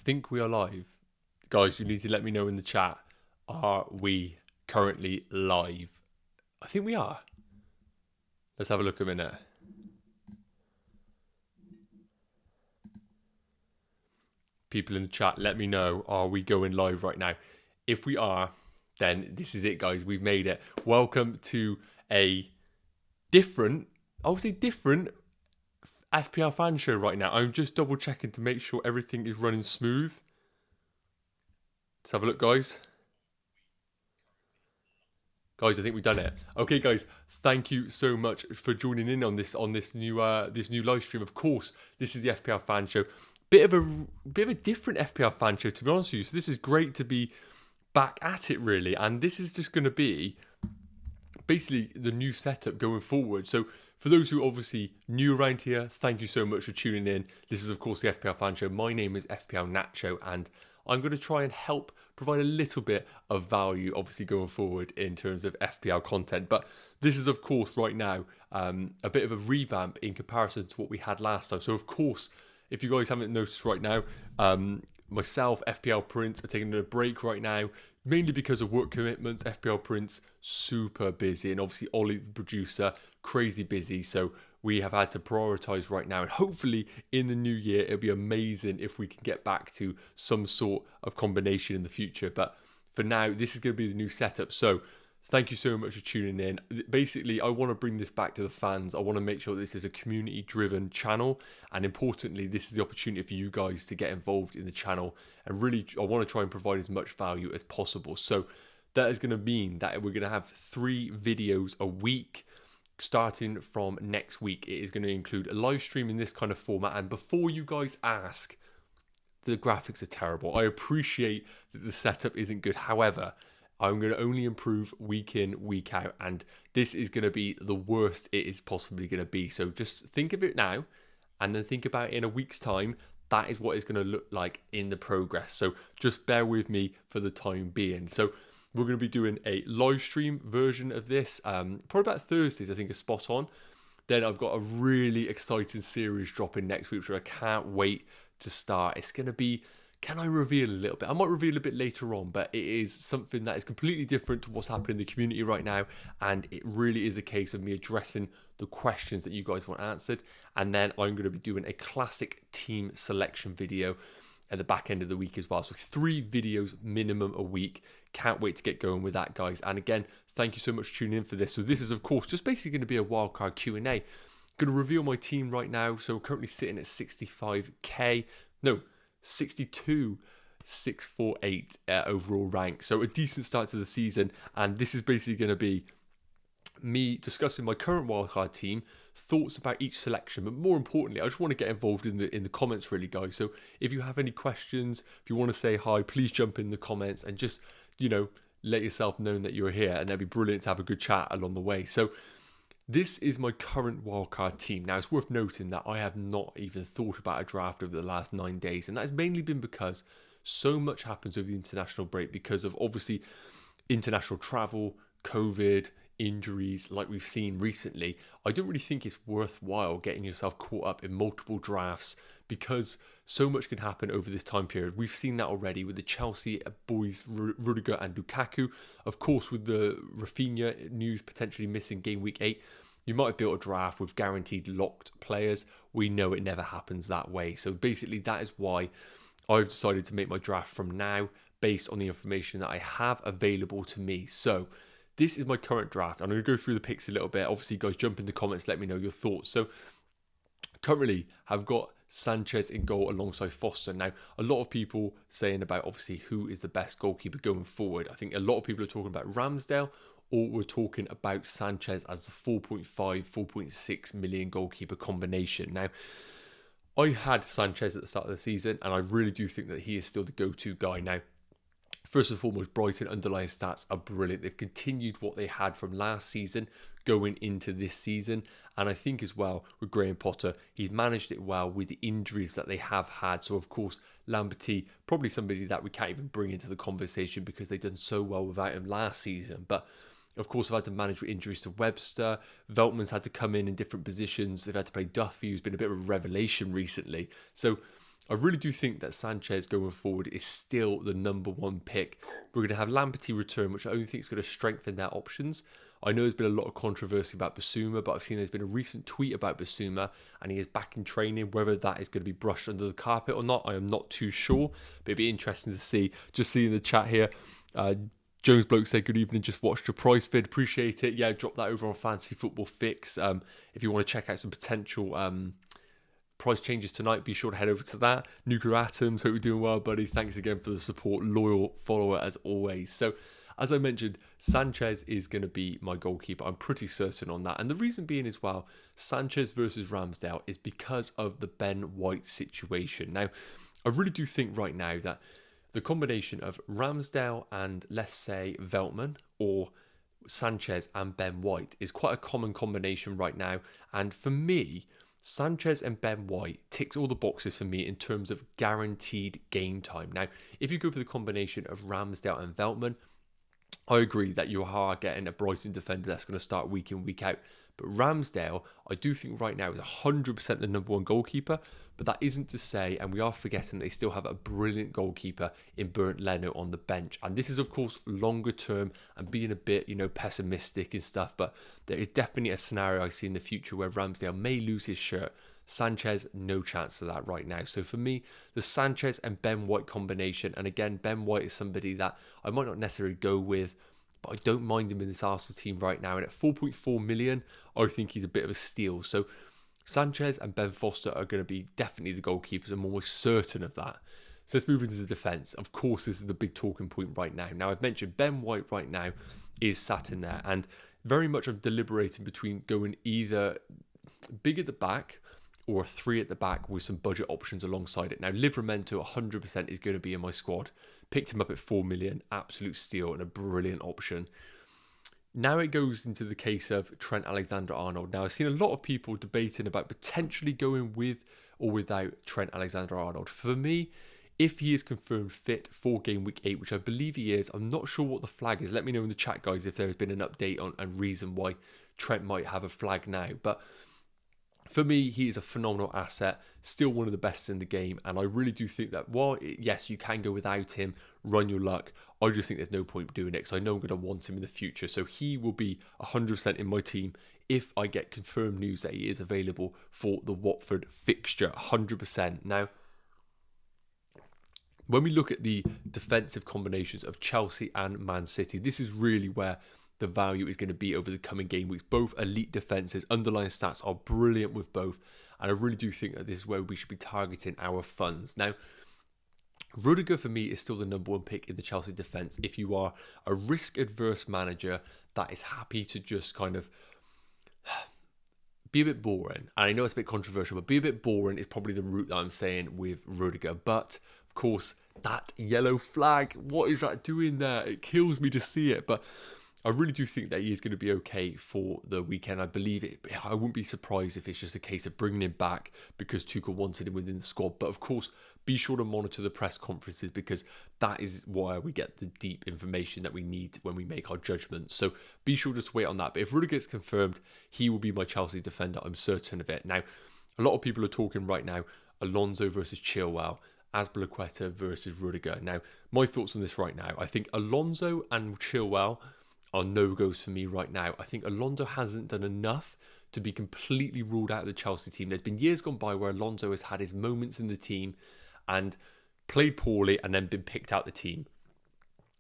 think we are live. Guys, you need to let me know in the chat. Are we currently live? I think we are. Let's have a look a minute. People in the chat, let me know. Are we going live right now? If we are, then this is it, guys. We've made it. Welcome to a different, I would say different FPL fan show right now. I'm just double checking to make sure everything is running smooth. Let's have a look, guys. Guys, I think we've done it. Okay, guys, thank you so much for joining in on this new live stream. Of course, this is the FPL fan show. Bit of a different FPL fan show, to be honest with you. So this is great to be back at it, really. And this is just going to be basically the new setup going forward. So for those who are obviously new around here, thank you so much for tuning in. This is, of course, the FPL fan show. My name is FPL Nacho, and I'm going to try and help provide a little bit of value, obviously, going forward in terms of FPL content. But this is, of course, right now, a bit of a revamp in comparison to what we had last time. So, of course, if you guys haven't noticed right now, myself, FPL Prince, are taking a break right now, mainly because of work commitments. FPL Prince, super busy. And obviously, Ollie, the producer, crazy busy. So we have had to prioritize right now, and hopefully in the new year it'll be amazing if we can get back to some sort of combination in the future. But for now, this is going to be the new setup. So thank you so much for tuning in. Basically, I want to bring this back to the fans. I want to make sure this is a community driven channel, and importantly, this is the opportunity for you guys to get involved in the channel, and really I want to try and provide as much value as possible. So that is going to mean that we're going to have 3 videos a week. Starting from next week, it is going to include a live stream in this kind of format. And before you guys ask, the graphics are terrible. I appreciate that the setup isn't good. However, I'm going to only improve week in, week out. And this is going to be the worst it is possibly going to be. So just think of it now, and then think about it in a week's time. That is what it's going to look like in the progress. So just bear with me for the time being. So we're going to be doing a live stream version of this, probably about Thursdays, I think, is spot on. Then I've got a really exciting series dropping next week, which I can't wait to start. It's going to be, can I reveal a little bit? I might reveal a bit later on, but it is something that is completely different to what's happening in the community right now. And it really is a case of me addressing the questions that you guys want answered. And then I'm going to be doing a classic team selection video at the back end of the week as well. So 3 videos minimum a week. Can't wait to get going with that, guys. And again, thank you so much for tuning in for this. So this is, of course, just basically going to be a wildcard Q&A. Going to reveal my team right now. So we're currently sitting at 65k. No, 62,648 overall rank. So a decent start to the season. And this is basically going to be me discussing my current wildcard team, thoughts about each selection, but more importantly, I just want to get involved in the comments, really, guys. So if you have any questions, if you want to say hi, please jump in the comments and just, you know, let yourself know that you're here, and that'd be brilliant to have a good chat along the way. So this is my current wildcard team. Now, it's worth noting that I have not even thought about a draft over the last 9 days, and that's mainly been because so much happens over the international break because of, obviously, international travel, COVID, injuries like we've seen recently. I don't really think it's worthwhile getting yourself caught up in multiple drafts because so much can happen over this time period. We've seen that already with the Chelsea boys, Rudiger and Lukaku. Of course, with the Rafinha news potentially missing game week 8, you might have built a draft with guaranteed locked players. We know it never happens that way. So basically, that is why I've decided to make my draft from now based on the information that I have available to me. So this is my current draft. I'm going to go through the picks a little bit. Obviously, guys, jump in the comments, let me know your thoughts. So currently, I've got Sanchez in goal alongside Foster. Now, a lot of people saying about, obviously, who is the best goalkeeper going forward. I think a lot of people are talking about Ramsdale, or we're talking about Sanchez as the 4.5, 4.6 million goalkeeper combination. Now, I had Sanchez at the start of the season, and I really do think that he is still the go-to guy now. First and foremost, Brighton underlying stats are brilliant. They've continued what they had from last season going into this season. And I think as well with Graham Potter, he's managed it well with the injuries that they have had. So, of course, Lamberty, probably somebody that we can't even bring into the conversation because they've done so well without him last season. But, of course, I've had to manage with injuries to Webster. Veltman's had to come in different positions. They've had to play Duffy, who's been a bit of a revelation recently. So I really do think that Sanchez going forward is still the number one pick. We're going to have Lamperty return, which I only think is going to strengthen their options. I know there's been a lot of controversy about Basuma, but I've seen there's been a recent tweet about Basuma and he is back in training. Whether that is going to be brushed under the carpet or not, I am not too sure. But it'd be interesting to see. Just seeing the chat here. Jones Bloke said, good evening, just watched your price vid, appreciate it. Yeah, drop that over on Fantasy Football Fix. If you want to check out some potential price changes tonight, be sure to head over to that. Nuclear Atoms, hope you're doing well, buddy. Thanks again for the support, loyal follower as always. So, as I mentioned, Sanchez is going to be my goalkeeper. I'm pretty certain on that. And the reason being as well, Sanchez versus Ramsdale is because of the Ben White situation. Now, I really do think right now that the combination of Ramsdale and, let's say, Veltman, or Sanchez and Ben White is quite a common combination right now. And for me, Sanchez and Ben White ticks all the boxes for me in terms of guaranteed game time. Now, if you go for the combination of Ramsdale and Veltman, I agree that you are getting a Brighton defender that's going to start week in, week out. But Ramsdale, I do think right now is 100% the number one goalkeeper. But that isn't to say, and we are forgetting they still have a brilliant goalkeeper in Bernd Leno on the bench. And this is, of course, longer term and being a bit, pessimistic and stuff. But there is definitely a scenario I see in the future where Ramsdale may lose his shirt. Sanchez, no chance of that right now. So for me, the Sanchez and Ben White combination, and again, Ben White is somebody that I might not necessarily go with, but I don't mind him in this Arsenal team right now. And at 4.4 million, I think he's a bit of a steal. So Sanchez and Ben Foster are going to be definitely the goalkeepers. I'm almost certain of that. So let's move into the defence. Of course, this is the big talking point right now. Now, I've mentioned Ben White right now is sat in there. And very much I'm deliberating between going either big at the back or a 3 at the back with some budget options alongside it. Now, Livramento 100% is going to be in my squad. Picked him up at 4 million, absolute steal and a brilliant option. Now it goes into the case of Trent Alexander-Arnold. Now, I've seen a lot of people debating about potentially going with or without Trent Alexander-Arnold. For me, if he is confirmed fit for game week 8, which I believe he is, I'm not sure what the flag is. Let me know in the chat, guys, if there has been an update on and reason why Trent might have a flag now. But for me, he is a phenomenal asset, still one of the best in the game. And I really do think that while, yes, you can go without him, run your luck, I just think there's no point doing it because I know I'm going to want him in the future. So he will be 100% in my team if I get confirmed news that he is available for the Watford fixture, 100%. Now, when we look at the defensive combinations of Chelsea and Man City, this is really where the value is going to be over the coming game weeks. Both elite defenses, underlying stats are brilliant with both. And I really do think that this is where we should be targeting our funds. Now, Rudiger for me is still the number one pick in the Chelsea defence. If you are a risk-adverse manager that is happy to just kind of be a bit boring, and I know it's a bit controversial, but be a bit boring is probably the route that I'm saying with Rudiger. But, of course, that yellow flag, what is that doing there? It kills me to see it, but I really do think that he is going to be okay for the weekend. I believe it. I wouldn't be surprised if it's just a case of bringing him back because Tuchel wanted him within the squad. But of course, be sure to monitor the press conferences because that is why we get the deep information that we need when we make our judgments. So be sure just to wait on that. But if Rudiger gets confirmed, he will be my Chelsea defender. I'm certain of it. Now, a lot of people are talking right now, Alonso versus Chilwell, Azpilicueta versus Rudiger. Now, my thoughts on this right now, I think Alonso and Chilwell are no-goes for me right now. I think Alonso hasn't done enough to be completely ruled out of the Chelsea team. There's been years gone by where Alonso has had his moments in the team and played poorly and then been picked out the team.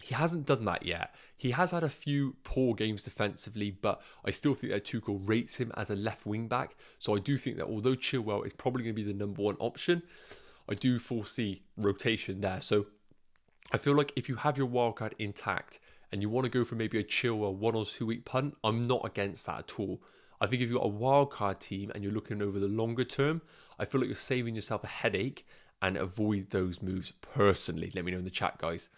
He hasn't done that yet. He has had a few poor games defensively, but I still think that Tuchel rates him as a left wing back. So I do think that although Chilwell is probably going to be the number one option, I do foresee rotation there. So I feel like if you have your wildcard intact and you want to go for maybe a Chilwell 1 or 2 week punt, I'm not against that at all. I think if you've got a wildcard team and you're looking over the longer term, I feel like you're saving yourself a headache and avoid those moves personally. Let me know in the chat, guys.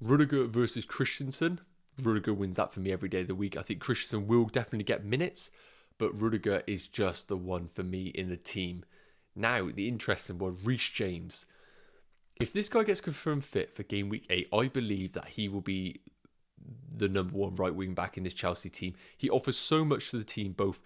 Rudiger versus Christensen. Rudiger wins that for me every day of the week. I think Christensen will definitely get minutes, but Rudiger is just the one for me in the team. Now, the interesting one, Rhys James. If this guy gets confirmed fit for game week 8, I believe that he will be the number one right wing back in this Chelsea team. He offers so much to the team, both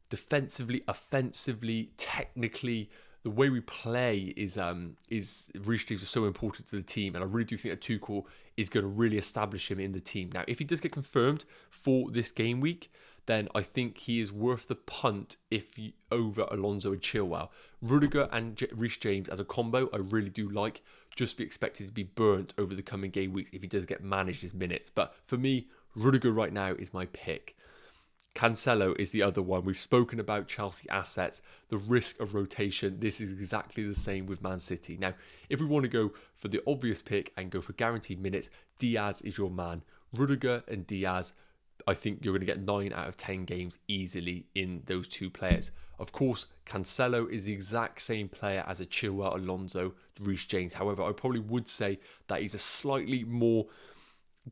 defensively, offensively, technically. the way we play is Rhys James is so important to the team, and I really do think that Tuchel is going to really establish him in the team. Now, if he does get confirmed for this game week, then I think he is worth the punt over Alonso and Chilwell. Rudiger and Rhys James as a combo, I really do like. Just be expected to be burnt over the coming game weeks if he does get managed his minutes. But for me, Rudiger right now is my pick. Cancelo is the other one. We've spoken about Chelsea assets, the risk of rotation. This is exactly the same with Man City. Now, if we want to go for the obvious pick and go for guaranteed minutes, Diaz is your man. Rudiger and Diaz, I think you're going to get 9 out of 10 games easily in those two players. Of course, Cancelo is the exact same player as a Chilwell, Alonso, Rhys James. However, I probably would say that he's a slightly more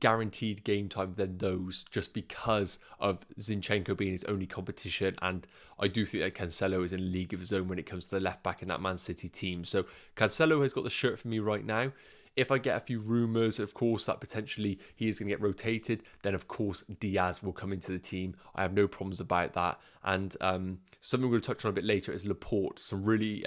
guaranteed game time than those, just because of Zinchenko being his only competition, and I do think that Cancelo is in a league of his own when it comes to the left back in that Man City team. So Cancelo has got the shirt for me right now. If I get a few rumours, of course, that potentially he is going to get rotated, then of course Diaz will come into the team. I have no problems about that. And something we're going to touch on a bit later is Laporte. Some really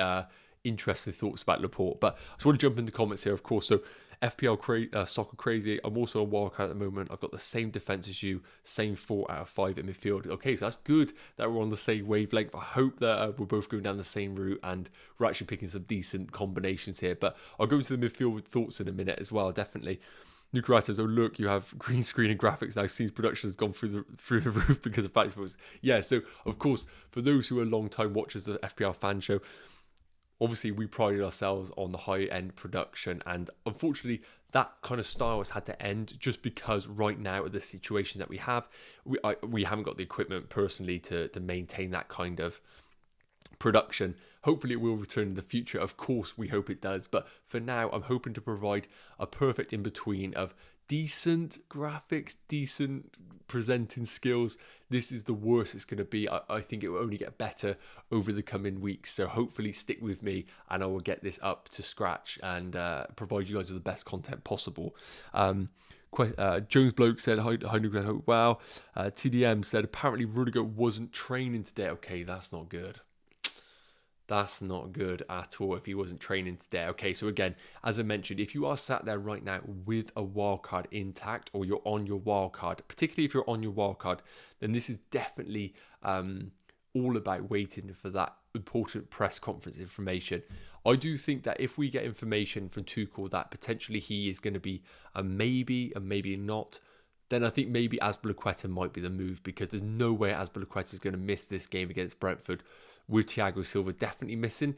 interesting thoughts about Laporte. But I just want to jump in the comments here, of course. So FPL Soccer Crazy, I'm also on wildcard at the moment. I've got the same defence as you, same 4 out of 5 in midfield. Okay, so that's good that we're on the same wavelength. I hope that we're both going down the same route and we're actually picking some decent combinations here. But I'll go into the midfield with thoughts in a minute as well, definitely. Nuclear says, oh look, you have green screen and graphics now. Seems production has gone through the roof because of factories. Yeah, so of course, for those who are long-time watchers of the FPL fan show, obviously, we prided ourselves on the high-end production, and unfortunately, that kind of style has had to end just because right now, at the situation that we have, we haven't got the equipment personally to maintain that kind of production. Hopefully, it will return in the future. Of course, we hope it does, but for now, I'm hoping to provide a perfect in-between of decent graphics, decent presenting skills. This is the worst it's going to be. I think it will only get better over the coming weeks. So hopefully stick with me and I will get this up to scratch and provide you guys with the best content possible. Jones Bloke said, hi, wow. TDM said, apparently Rudiger wasn't training today. Okay, that's not good. That's not good at all if he wasn't training today. Okay, so again, as I mentioned, if you are sat there right now with a wildcard intact or you're on your wildcard, particularly if you're on your wildcard, then this is definitely all about waiting for that important press conference information. I do think that if we get information from Tuchel that potentially he is going to be a maybe and maybe not, then I think maybe Azpilicueta might be the move, because there's no way Azpilicueta is going to miss this game against Brentford with Thiago Silva definitely missing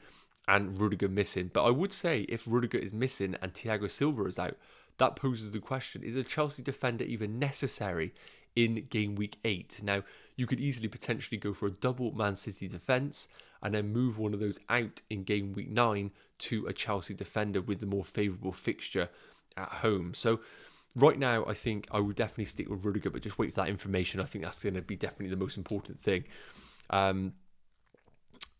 and Rudiger missing. But I would say if Rudiger is missing and Thiago Silva is out, that poses the question, is a Chelsea defender even necessary in game week 8? Now, you could easily potentially go for a double Man City defence and then move one of those out in game week 9 to a Chelsea defender with the more favourable fixture at home. So right now, I think I would definitely stick with Rudiger, but just wait for that information. I think that's going to be definitely the most important thing.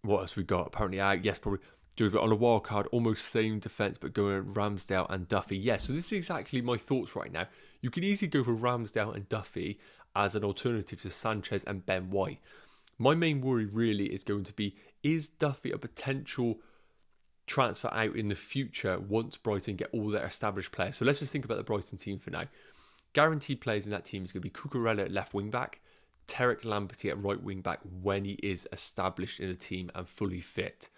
What else we got? Apparently, yes, probably. But on a wild card, almost same defence, but going Ramsdale and Duffy. Yeah, so this is exactly my thoughts right now. You could easily go for Ramsdale and Duffy as an alternative to Sanchez and Ben White. My main worry really is going to be, is Duffy a potential transfer out in the future once Brighton get all their established players? So let's just think about the Brighton team for now. Guaranteed players in that team is going to be Cucurella at left wing back, Tarek Lamptey at right wing back when he is established in the team and fully fit.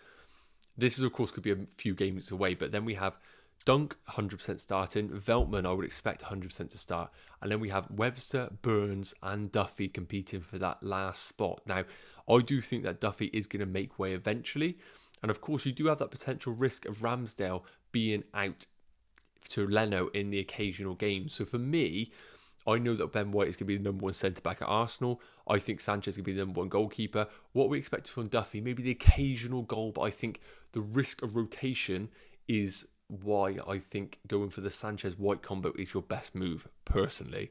This is, of course, could be a few games away, but then we have Dunk 100% starting, Veltman I would expect 100% to start, and then we have Webster, Burns and Duffy competing for that last spot. Now, I do think that Duffy is going to make way eventually, and of course you do have that potential risk of Ramsdale being out to Leno in the occasional game. So for me, I know that Ben White is going to be the number 1 centre-back at Arsenal. I think Sanchez is going to be the number 1 goalkeeper. What we expect from Duffy, maybe the occasional goal, but I think the risk of rotation is why I think going for the Sanchez-White combo is your best move, personally.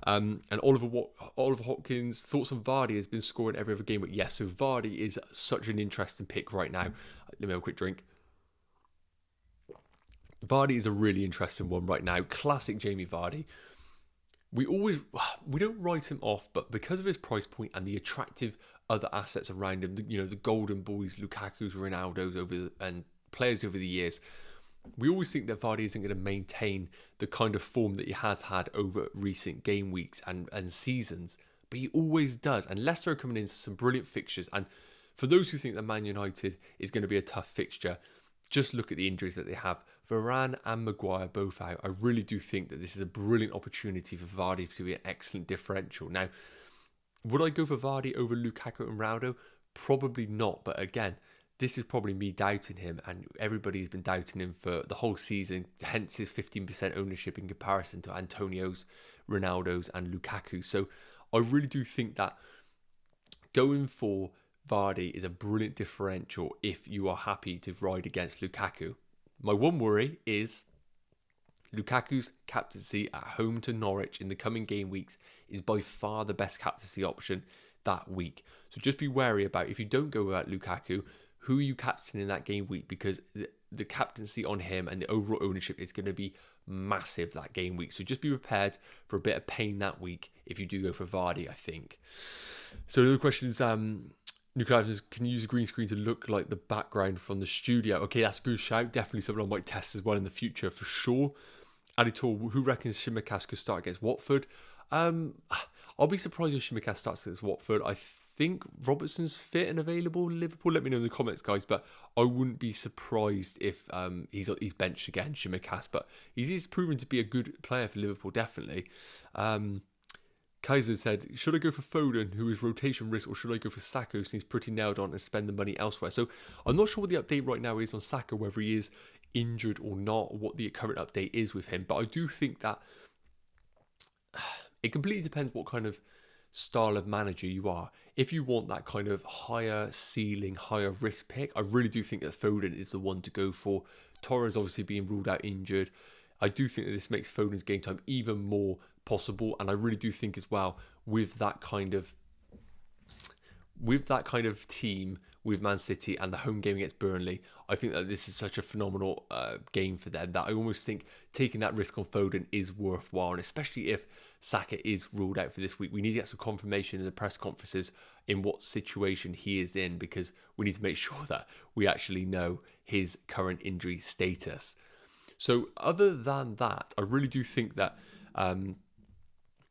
And Oliver Hopkins, thoughts on Vardy, has been scoring every other game. But yes, so Vardy is such an interesting pick right now. Let me have a quick drink. Vardy is a really interesting one right now. Classic Jamie Vardy. We don't write him off, but because of his price point and the attractive other assets around him, the golden boys, Lukaku's, Ronaldo's and players over the years, we always think that Vardy isn't going to maintain the kind of form that he has had over recent game weeks and seasons, but he always does. And Leicester are coming into some brilliant fixtures. And for those who think that Man United is going to be a tough fixture, just look at the injuries that they have. Varane and Maguire both out. I really do think that this is a brilliant opportunity for Vardy to be an excellent differential. Now, would I go for Vardy over Lukaku and Ronaldo? Probably not. But again, this is probably me doubting him, and everybody's been doubting him for the whole season, hence his 15% ownership in comparison to Antonio's, Ronaldo's and Lukaku. So I really do think that going for Vardy is a brilliant differential if you are happy to ride against Lukaku. My one worry is Lukaku's captaincy at home to Norwich in the coming game weeks is by far the best captaincy option that week. So just be wary about, if you don't go without Lukaku, who are you captaining in that game week, because the captaincy on him and the overall ownership is going to be massive that game week. So just be prepared for a bit of pain that week if you do go for Vardy, I think. So the other question is, Nuclear, can you use a green screen to look like the background from the studio? Okay, that's a good shout. Definitely something I might test as well in the future for sure. Aditor, who reckons Tsimikas could start against Watford? I'll be surprised if Tsimikas starts against Watford. I think Robertson's fit and available. Liverpool, let me know in the comments, guys. But I wouldn't be surprised if he's benched again, Tsimikas. But he's proven to be a good player for Liverpool, definitely. Kaiser said, should I go for Foden, who is rotation risk, or should I go for Saka, who seems pretty nailed on, and spend the money elsewhere? So I'm not sure what the update right now is on Saka, whether he is injured or not, or what the current update is with him. But I do think that it completely depends what kind of style of manager you are. If you want that kind of higher ceiling, higher risk pick, I really do think that Foden is the one to go for. Torres obviously being ruled out injured. I do think that this makes Foden's game time even more possible, and I really do think as well with that kind of team with Man City and the home game against Burnley, I think that this is such a phenomenal game for them that I almost think taking that risk on Foden is worthwhile, and especially if Saka is ruled out for this week, we need to get some confirmation in the press conferences in what situation he is in, because we need to make sure that we actually know his current injury status. So other than that, I really do think that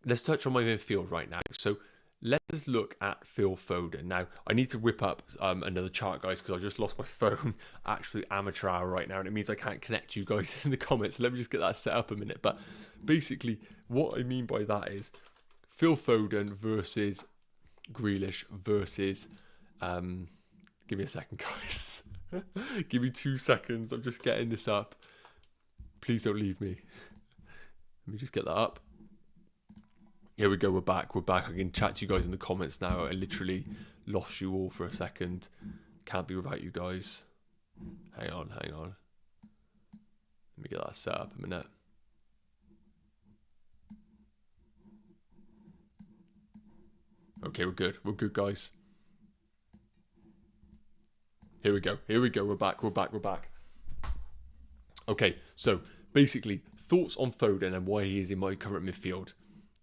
let's touch on my midfield right now. So let us look at Phil Foden. Now, I need to whip up another chart, guys, because I just lost my phone. Actually, amateur hour right now, and it means I can't connect you guys in the comments. So let me just get that set up a minute. But basically, what I mean by that is Phil Foden versus Grealish versus... give me a second, guys. Give me 2 seconds. I'm just getting this up. Please don't leave me. Let me just get that up. Here we go, we're back. I can chat to you guys in the comments now. I literally lost you all for a second. Can't be without you guys. Hang on. Let me get that set up a minute. Okay, we're good. We're good, guys. Here we go. We're back. Okay, so basically, thoughts on Foden and why he is in my current midfield.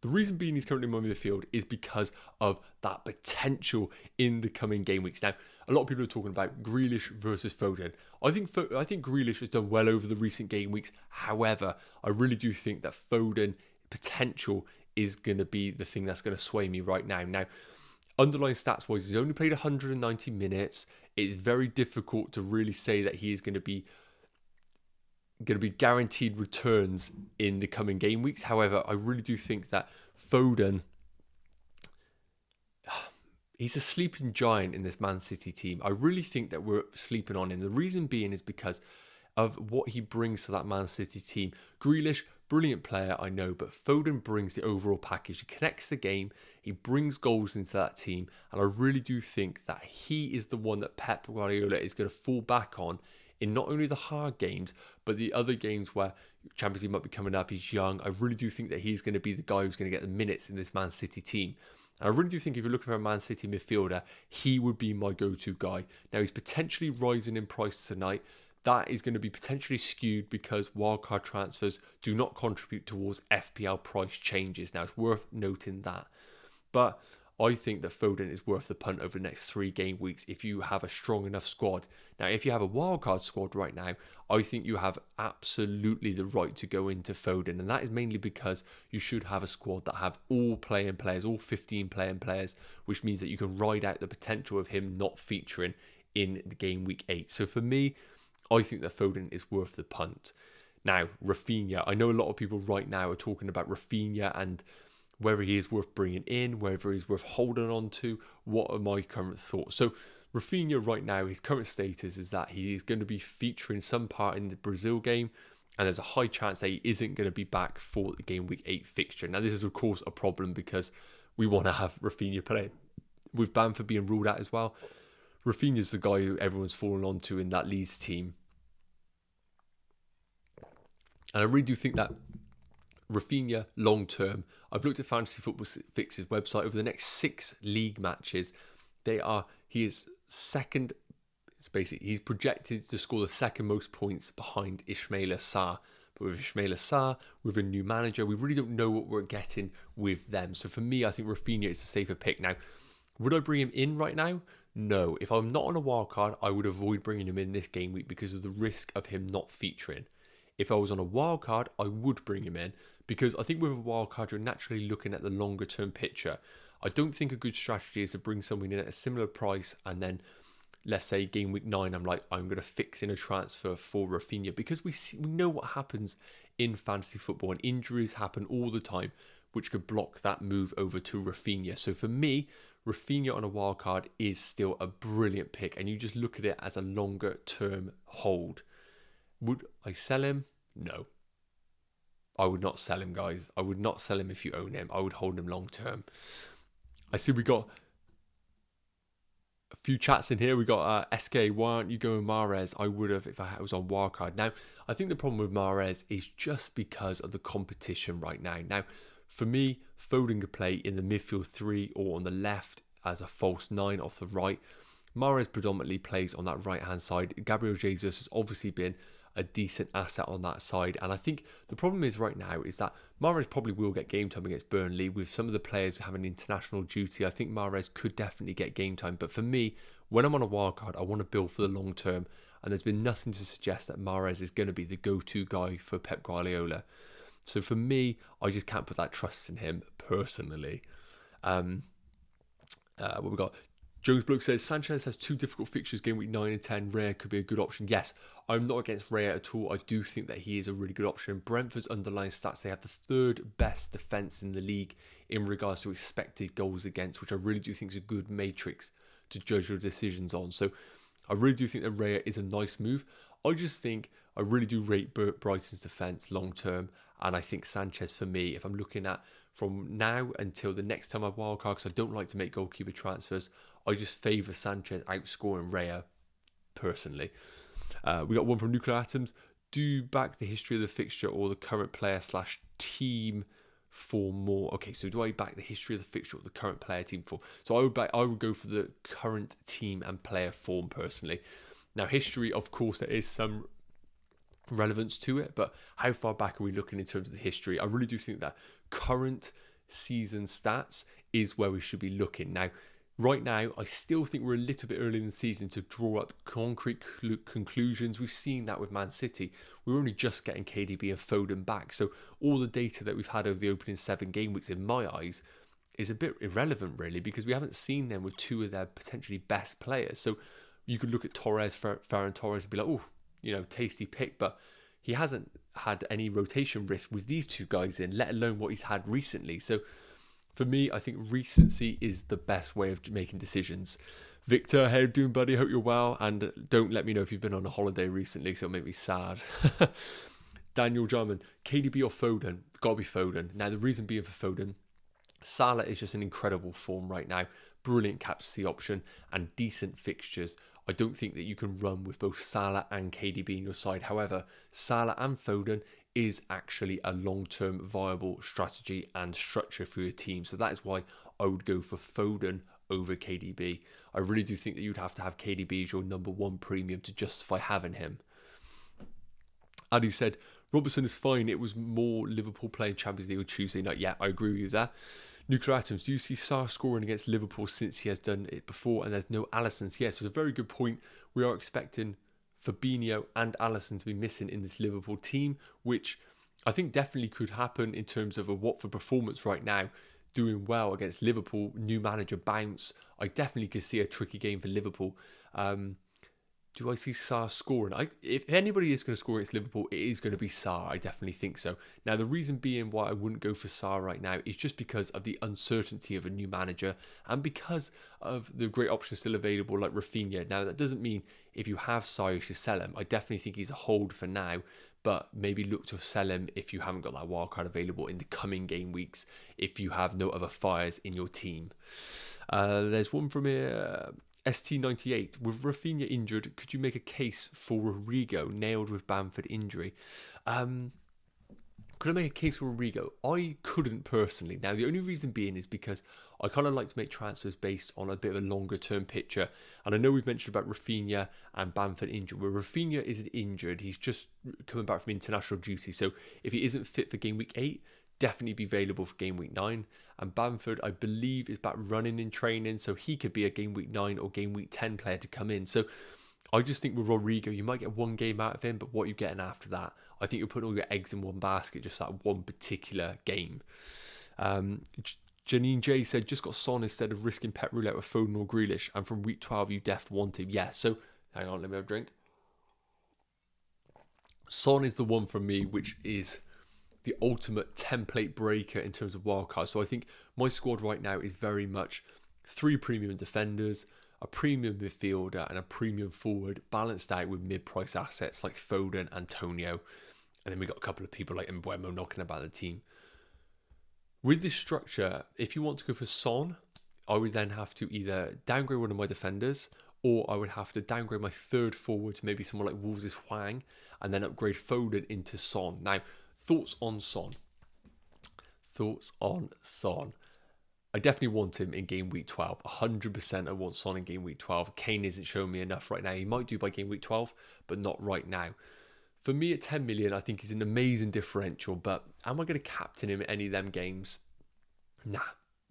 The reason being he's currently in my midfield is because of that potential in the coming game weeks. Now, a lot of people are talking about Grealish versus Foden. I think Grealish has done well over the recent game weeks. However, I really do think that Foden potential is going to be the thing that's going to sway me right now. Now, underlying stats wise, he's only played 190 minutes. It's very difficult to really say that he is going to be guaranteed returns in the coming game weeks. However, I really do think that Foden, he's a sleeping giant in this Man City team. I really think that we're sleeping on him. The reason being is because of what he brings to that Man City team. Grealish, brilliant player, I know, but Foden brings the overall package. He connects the game, he brings goals into that team, and I really do think that he is the one that Pep Guardiola is going to fall back on in not only the hard games, but the other games where Champions League might be coming up. He's young. I really do think that he's going to be the guy who's going to get the minutes in this Man City team. And I really do think if you're looking for a Man City midfielder, he would be my go-to guy. Now, he's potentially rising in price tonight. That is going to be potentially skewed because wildcard transfers do not contribute towards FPL price changes. Now, it's worth noting that. But I think that Foden is worth the punt over the next 3 game weeks if you have a strong enough squad. Now, if you have a wildcard squad right now, I think you have absolutely the right to go into Foden. And that is mainly because you should have a squad that have all playing players, all 15 playing players, which means that you can ride out the potential of him not featuring in the game week 8. So for me, I think that Foden is worth the punt. Now, Rafinha, I know a lot of people right now are talking about Rafinha and whether he is worth bringing in, whether he's worth holding on to. What are my current thoughts? So Rafinha right now, his current status is that he is going to be featuring some part in the Brazil game, and there's a high chance that he isn't going to be back for the game week 8 fixture. Now, this is of course a problem because we want to have Rafinha play with Bamford being ruled out as well. Rafinha's the guy who everyone's fallen onto in that Leeds team. And I really do think that Rafinha long term, I've looked at Fantasy Football Fix's website over the next 6 league matches. He is second. It's basically he's projected to score the second most points behind Ismaila Sarr. But with Ismaila Sarr, with a new manager, we really don't know what we're getting with them. So for me, I think Rafinha is a safer pick. Now, would I bring him in right now? No. If I'm not on a wild card, I would avoid bringing him in this game week because of the risk of him not featuring. If I was on a wild card, I would bring him in because I think with a wild card, you're naturally looking at the longer term picture. I don't think a good strategy is to bring someone in at a similar price and then, let's say game week 9, I'm going to fix in a transfer for Rafinha because we know what happens in fantasy football and injuries happen all the time, which could block that move over to Rafinha. So for me, Rafinha on a wild card is still a brilliant pick, and you just look at it as a longer term hold. Would I sell him? No. I would not sell him, guys. I would not sell him if you own him. I would hold him long term. I see we got a few chats in here. We got SK, why aren't you going Mahrez? I would have if I was on wildcard. Now, I think the problem with Mahrez is just because of the competition right now. Now, for me, Foden could play in the midfield 3 or on the left as a false 9 off the right. Mahrez predominantly plays on that right-hand side. Gabriel Jesus has obviously been a decent asset on that side. And I think the problem is right now is that Mahrez probably will get game time against Burnley with some of the players having international duty. I think Mahrez could definitely get game time. But for me, when I'm on a wildcard, I want to build for the long term. And there's been nothing to suggest that Mahrez is going to be the go-to guy for Pep Guardiola. So for me, I just can't put that trust in him personally. What we got? Jones Bloke says, Sanchez has 2 difficult fixtures, game week 9 and 10. Raya could be a good option. Yes, I'm not against Raya at all. I do think that he is a really good option. Brentford's underlying stats, they have the 3rd best defence in the league in regards to expected goals against, which I really do think is a good matrix to judge your decisions on. So I really do think that Raya is a nice move. I just think I really do rate Brighton's defence long term. And I think Sanchez, for me, if I'm looking at from now until the next time I wildcard, because I don't like to make goalkeeper transfers, I just favour Sanchez outscoring Raya personally. We got one from Nuclear Atoms. Do you back the history of the fixture or the current player / team for more? Okay, so do I back the history of the fixture or the current player team for? So I would go for the current team and player form personally. Now, history, of course, there is some relevance to it, but how far back are we looking in terms of the history? I really do think that current season stats is where we should be looking. Now, right now, I still think we're a little bit early in the season to draw up concrete conclusions. We've seen that with Man City. We're only just getting KDB and Foden back. So all the data that we've had over the opening 7 game weeks, in my eyes, is a bit irrelevant, really, because we haven't seen them with 2 of their potentially best players. So you could look at Ferran Torres and be like, oh, tasty pick, but he hasn't had any rotation risk with these 2 guys in, let alone what he's had recently. So for me, I think recency is the best way of making decisions. Victor, how you doing, buddy? Hope you're well. And don't let me know if you've been on a holiday recently, because it'll make me sad. Daniel Jarman, KDB or Foden? Gotta be Foden. Now, the reason being for Foden, Salah is just in incredible form right now. Brilliant captaincy option and decent fixtures. I don't think that you can run with both Salah and KDB in your side. However, Salah and Foden is actually a long-term viable strategy and structure for your team. So that is why I would go for Foden over KDB. I really do think that you'd have to have KDB as your number 1 premium to justify having him. Addy said, Robertson is fine. It was more Liverpool playing Champions League on Tuesday night. Yeah, I agree with you there. Nuclear Atoms, do you see Salah scoring against Liverpool since he has done it before and there's no Alisson's? Yes, it's a very good point. We are expecting Fabinho and Alisson to be missing in this Liverpool team, which I think definitely could happen in terms of a Watford performance right now, doing well against Liverpool, new manager bounce. I definitely could see a tricky game for Liverpool. Do I see Salah scoring? If anybody is going to score against Liverpool, it is going to be Salah. I definitely think so. Now, the reason being why I wouldn't go for Salah right now is just because of the uncertainty of a new manager and because of the great options still available like Rafinha. Now, that doesn't mean if you have Salah, you should sell him. I definitely think he's a hold for now, but maybe look to sell him if you haven't got that wildcard available in the coming game weeks, if you have no other fires in your team. There's one from here. ST98, with Rafinha injured, could you make a case for Rodrigo nailed with Bamford injury? Could I make a case for Rodrigo? I couldn't personally. Now, the only reason being is because I kind of like to make transfers based on a bit of a longer term picture. And I know we've mentioned about Rafinha and Bamford injured. Where Rafinha isn't injured, he's just coming back from international duty. So if he isn't fit for game week 8, definitely be available for game week 9. And Bamford, I believe, is back running in training, so he could be a game week 9 or game week 10 player to come in. So I just think with Rodrigo, you might get one game out of him, but what are you getting after that? I think you're putting all your eggs in one basket, just that one particular game. Janine J said, just got Son instead of risking pet roulette with Foden or Grealish, and from week 12 you def want him. Yeah, so hang on, let me have a drink. Son is the one from me, which is the ultimate template breaker in terms of wildcards. So I think my squad right now is very much 3 premium defenders, a premium midfielder and a premium forward, balanced out with mid-price assets like Foden, Antonio, and then we got a couple of people like Mbeumo knocking about the team. With this structure, if you want to go for Son, I would then have to either downgrade one of my defenders, or I would have to downgrade my third forward to maybe someone like Wolves' Hwang, and then upgrade Foden into Son. Now, thoughts on Son? I definitely want him in game week 12. 100% I want Son in game week 12. Kane isn't showing me enough right now. He might do by game week 12, but not right now. For me at 10 million, I think he's an amazing differential, but am I going to captain him in any of them games? Nah,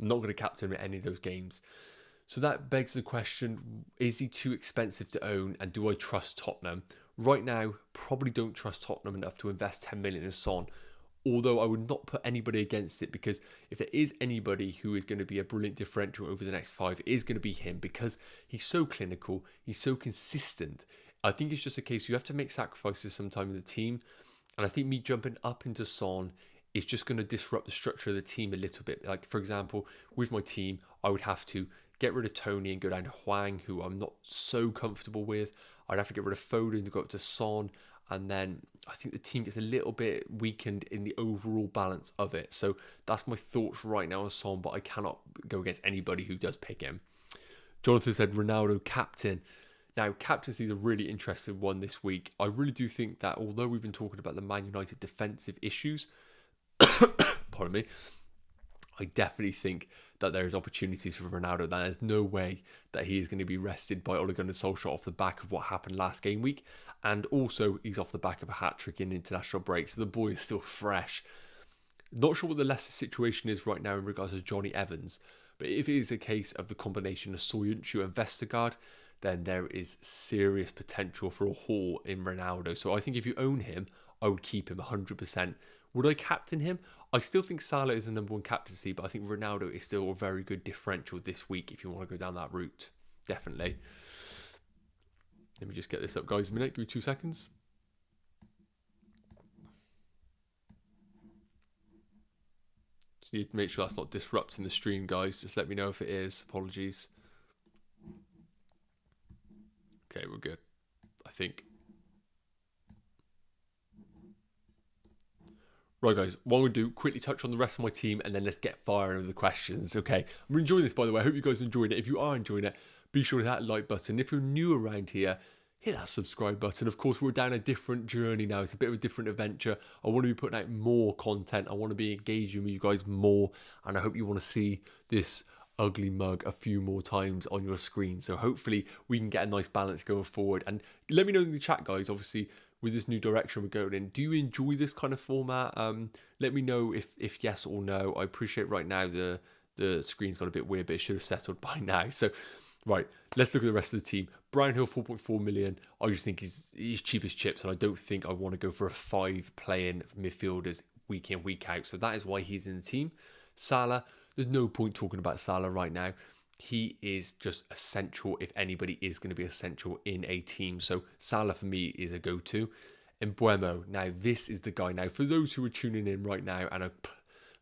I'm not going to captain him in any of those games. So that begs the question, is he too expensive to own, and do I trust Tottenham? Right now, probably don't trust Tottenham enough to invest 10 million in Son, although I would not put anybody against it, because if there is anybody who is going to be a brilliant differential over the next 5, it is going to be him, because he's so clinical, he's so consistent. I think it's just a case you have to make sacrifices sometime in the team, and I think me jumping up into Son is just going to disrupt the structure of the team a little bit. Like, for example, with my team, I would have to get rid of Tony and go down to Hwang, who I'm not so comfortable with. I'd have to get rid of Foden to go up to Son, and then I think the team gets a little bit weakened in the overall balance of it. So that's my thoughts right now on Son, but I cannot go against anybody who does pick him. Jonathan said Ronaldo captain. Now, captaincy is a really interesting one this week. I really do think that although we've been talking about the Man United defensive issues, pardon me, I definitely think that there is opportunities for Ronaldo. There's no way that he is going to be rested by Ole Gunnar Solskjaer off the back of what happened last game week. And also, he's off the back of a hat-trick in international break, so the boy is still fresh. Not sure what the Leicester situation is right now in regards to Johnny Evans, but if it is a case of the combination of Soyuncu and Vestergaard, then there is serious potential for a haul in Ronaldo. So I think if you own him, I would keep him 100%. Would I captain him? I still think Salah is the number 1 captaincy, but I think Ronaldo is still a very good differential this week if you want to go down that route. Definitely. Let me just get this up, guys. A minute, give me 2 seconds. Just need to make sure that's not disrupting the stream, guys. Just let me know if it is. Apologies. Okay, we're good, I think. Right, guys, what we'll do, quickly touch on the rest of my team, and then let's get firing with the questions, okay? I'm enjoying this, by the way. I hope you guys are enjoying it. If you are enjoying it, be sure to hit that like button. If you're new around here, hit that subscribe button. Of course, we're down a different journey now. It's a bit of a different adventure. I want to be putting out more content. I want to be engaging with you guys more, and I hope you want to see this ugly mug a few more times on your screen. So hopefully we can get a nice balance going forward. And let me know in the chat, guys, obviously, with this new direction we're going in, do you enjoy this kind of format? Let me know if yes or no. I appreciate right now the The screen's got a bit weird, but it should have settled by now. So, right, let's look at the rest of the team. Brown Hill, 4.4 million. I just think he's cheap as chips, and I don't think I want to go for a 5 playing midfielders week in, week out. So that is why he's in the team. Salah, there's no point talking about Salah right now. He is just essential if anybody is going to be essential in a team. So Salah for me is a go-to. And Mbeumo, now this is the guy. Now, for those who are tuning in right now and are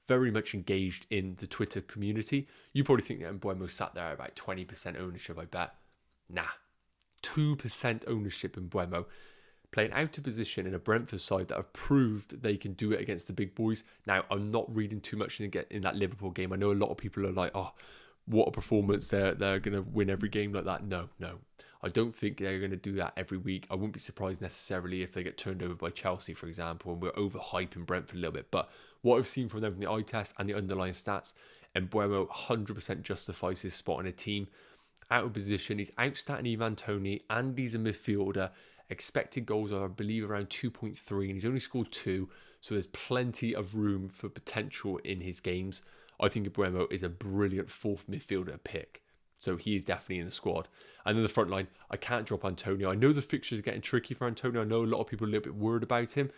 very much engaged in the Twitter community, you probably think that Mbeumo sat there at about 20% ownership, I bet. Nah, 2% ownership in Mbeumo. Playing out of position in a Brentford side that have proved they can do it against the big boys. Now, I'm not reading too much in that Liverpool game. I know a lot of people are like, oh, what a performance. They're going to win every game like that. No. I don't think they're going to do that every week. I wouldn't be surprised necessarily if they get turned over by Chelsea, for example, and we're overhyping Brentford a little bit. But what I've seen from them from the eye test and the underlying stats, Mbeumo 100% justifies his spot in a team. Out of position, he's outstatting Ivan Toney, and he's a midfielder. Expected goals are, I believe, around 2.3, and he's only scored 2, so there's plenty of room for potential in his games. I think Mbeumo is a brilliant 4th midfielder pick, so he is definitely in the squad. And then the front line, I can't drop Antonio. I know the fixtures are getting tricky for Antonio. I know a lot of people are a little bit worried about him.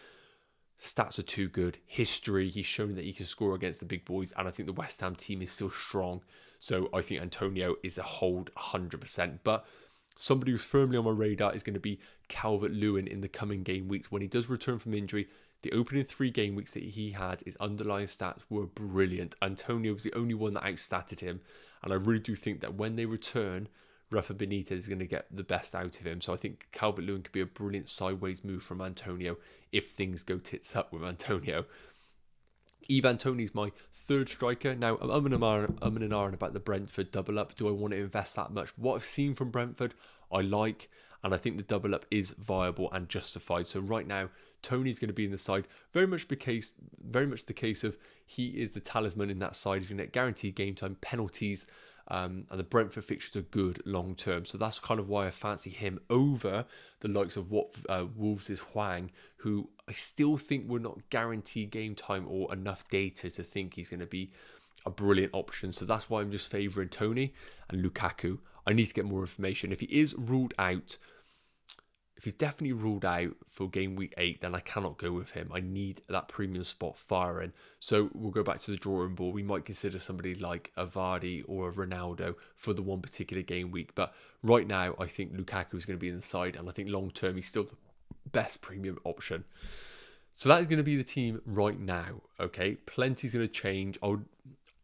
Stats are too good. History, he's shown that he can score against the big boys, and I think the West Ham team is still strong. So I think Antonio is a hold 100%. But somebody who's firmly on my radar is going to be Calvert-Lewin in the coming game weeks. When he does return from injury, the opening 3 game weeks that he had, his underlying stats were brilliant. Antonio was the only one that outstatted him. And I really do think that when they return, Rafa Benitez is going to get the best out of him. So I think Calvert-Lewin could be a brilliant sideways move from Antonio if things go tits up with Antonio. Ivan Toney's my 3rd striker. Now, I'm in an iron about the Brentford double up. Do I want to invest that much? What I've seen from Brentford, I like, and I think the double up is viable and justified. So right now, Toney's going to be in the side. Very much the case of he is the talisman in that side. He's going to get guaranteed game time, penalties, and the Brentford fixtures are good long term. So that's kind of why I fancy him over the likes of what Wolves' Hwang, who I still think will not guarantee game time or enough data to think he's going to be a brilliant option. So that's why I'm just favouring Toney and Lukaku. I need to get more information. If he is ruled out, if he's definitely ruled out for game week 8, then I cannot go with him. I need that premium spot firing. So we'll go back to the drawing board. We might consider somebody like a Vardy or a Ronaldo for the one particular game week. But right now, I think Lukaku is going to be in the side. And I think long term, he's still the best premium option. So that is going to be the team right now. Okay, plenty's going to change.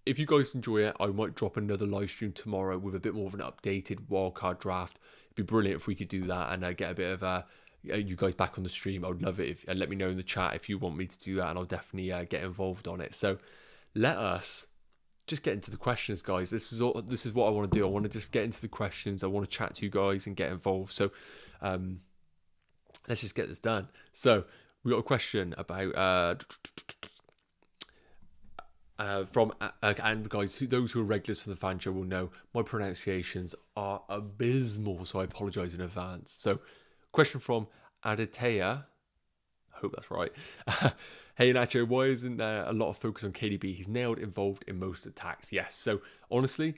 If you guys enjoy it, I might drop another live stream tomorrow with a bit more of an updated wildcard draft. It'd be brilliant if we could do that and get a bit of you guys back on the stream. I would love it if let me know in the chat if you want me to do that, and I'll definitely get involved on it. So let us just get into the questions, guys. This is what I want to do. I want to just get into the questions. I want to chat to you guys and get involved. So let's just get this done. So we got a question about from and guys, those who are regulars for the fan show will know my pronunciations are abysmal, so I apologise in advance. So, question from Aditya, I hope that's right. Hey Nacho, why isn't there a lot of focus on KDB? He's nailed involved in most attacks. Yes, so honestly,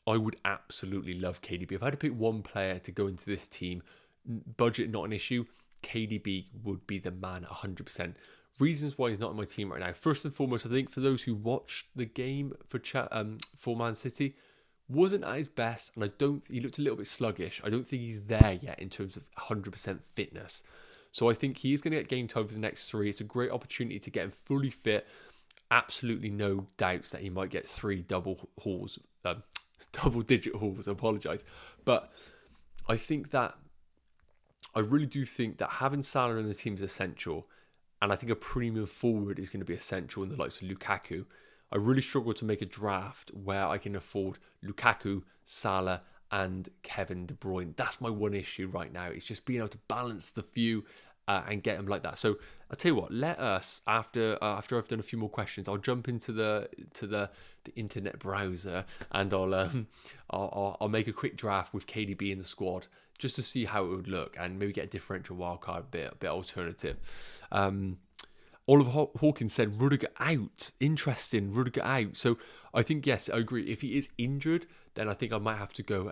I would absolutely love KDB. If I had to pick one player to go into this team, budget not an issue, KDB would be the man 100%. Reasons why he's not on my team right now. First and foremost, I think for those who watched the game for Man City, wasn't at his best, and he looked a little bit sluggish. I don't think he's there yet in terms of 100% fitness. So I think he's going to get game time for the next 3. It's a great opportunity to get him fully fit. Absolutely no doubts that he might get 3 double-digit hauls. I apologise. But I really do think that having Salah in the team is essential. And I think a premium forward is going to be essential in the likes of Lukaku. I really struggle to make a draft where I can afford Lukaku, Salah, and Kevin De Bruyne. That's my one issue right now. It's just being able to balance the few and get them like that. So I'll tell you what. Let us after I've done a few more questions, I'll jump into the internet browser and I'll make a quick draft with KDB in the squad, just to see how it would look and maybe get a differential wildcard bit alternative. Oliver Hawkins said Rudiger out. Interesting, Rudiger out. So I think, yes, I agree. If he is injured, then I think I might have to go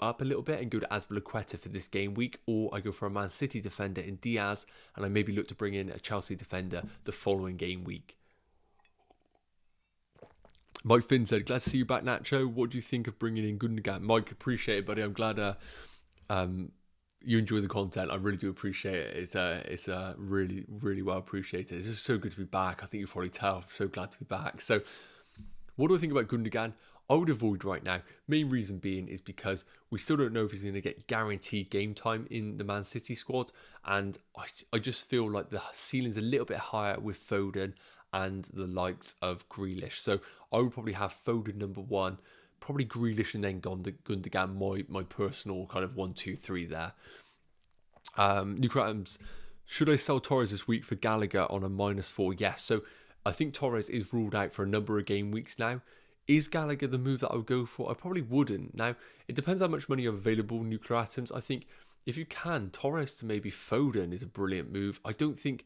up a little bit and go to Azpilicueta for this game week, or I go for a Man City defender in Diaz, and I maybe look to bring in a Chelsea defender the following game week. Mike Finn said, glad to see you back, Nacho. What do you think of bringing in Gundogan? Mike, appreciate it, buddy. I'm glad you enjoy the content. I really do appreciate it. It's really, really well appreciated. It's just so good to be back. I think you've probably tell. I'm so glad to be back. So what do I think about Gundogan? I would avoid right now. Main reason being is because we still don't know if he's going to get guaranteed game time in the Man City squad. And I just feel like the ceiling's a little bit higher with Foden and the likes of Grealish. So I would probably have Foden number one, probably Grealish and then Gundogan, my personal kind of 1, 2, 3 there. Nuclear Atoms, should I sell Torres this week for Gallagher on a -4? Yes. So I think Torres is ruled out for a number of game weeks now. Is Gallagher the move that I would go for? I probably wouldn't. Now, it depends how much money you have available, Nuclear Atoms. I think if you can, Torres to maybe Foden is a brilliant move. I don't think,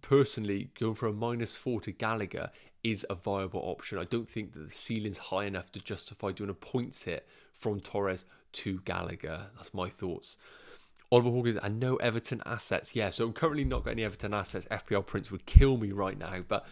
personally, going for a -4 to Gallagher is a viable option. I don't think that the ceiling's high enough to justify doing a points hit from Torres to Gallagher. That's my thoughts. Oliver Hawkins, and no Everton assets. Yeah, so I'm currently not got any Everton assets. FPL Prince would kill me right now, but